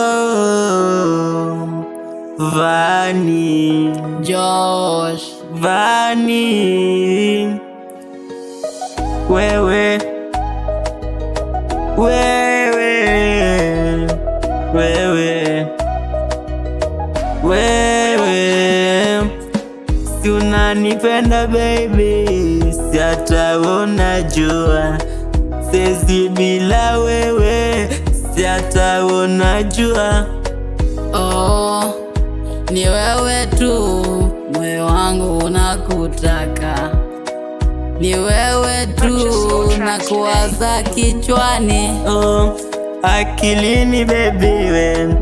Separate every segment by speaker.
Speaker 1: Oh, Vani,
Speaker 2: Josh,
Speaker 1: Vani, wewe, wewe, wewe, wewe, si unanipenda baby, si hata unajua, siwezi bila wewe, si hata unajua.
Speaker 2: oh, ni wewe tu, moyo wangu unakutaka, ni wewe tu nakuwaza kichwani,
Speaker 1: Oh, akilini baby we,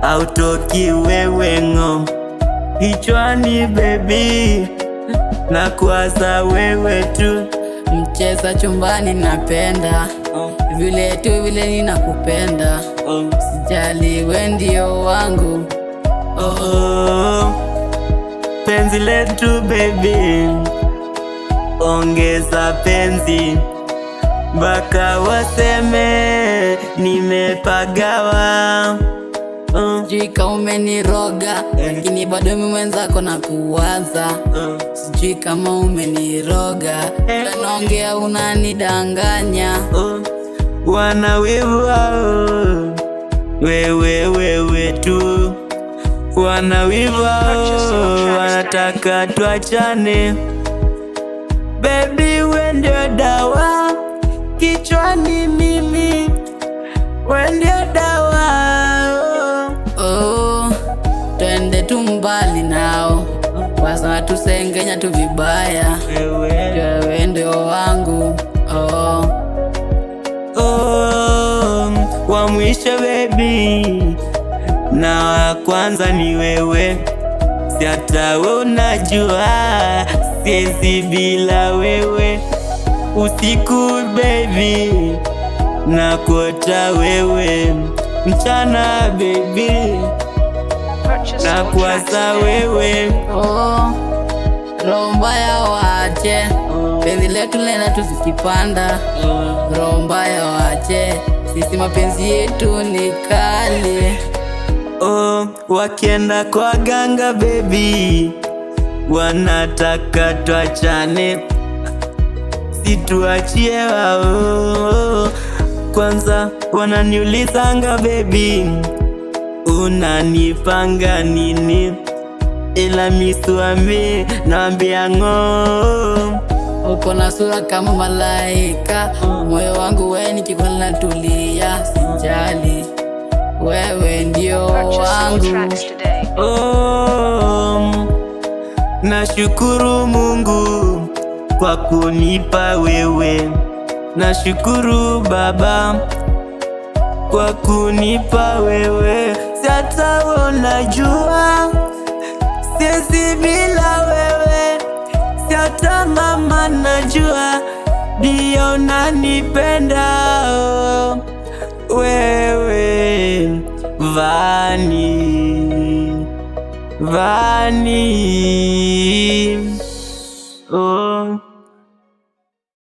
Speaker 1: autoki wewe ng'o, kichwani baby, nakuwaza wewe tu.
Speaker 2: mcheza chumbani napenda, vile tu vile ninakupenda, sijali we ndio wangu.
Speaker 1: Oh, penzi letu baby, ongeza penzi mpaka waseme nimepagawa.
Speaker 2: Sijui kama umeniroga, lakini bado mimi mwenzako na kuwaza. Sijui kama umeniroga, naongea unanidanganya.
Speaker 1: Wana wivu wao, wewe tu, wana wivu wao, wanataka tuachane. Baby we ndio dawa kichwani, mimi we ndio dawa.
Speaker 2: Oh, twende tu mbali nao, wasana tusengenya tu vibaya, wewe ndio wangu. Oh,
Speaker 1: wa mwisho baby, na wa kwanza ni wewe, si hata wewe unajua, siwezi bila wewe. Usiku baby, nakuota wewe, mchana baby, nakuwaza wewe.
Speaker 2: oh, roho mbaya waache, penzi letu lena tusikipanda. Roho mbaya waache, sisi mapenzi yetu ni kali.
Speaker 1: Oh, wakienda kwa ganga baby, wanataka tuachane, situachie wao. Kwanza wananiulizanga baby, unanipanga nini? Ila misuambi naambia ng'o.
Speaker 2: Uko na sura kama malaika, moyo wangu wewe nikikuona tulia, sijali wewe ndio wangu.
Speaker 1: Oh, nashukuru Mungu kwa kunipa wewe, nashukuru Baba kwa kunipa wewe, si hata unajua, siwezi bila wewe, si hata mama najua, ndio unanipenda wewe. Vani, Vani, oh.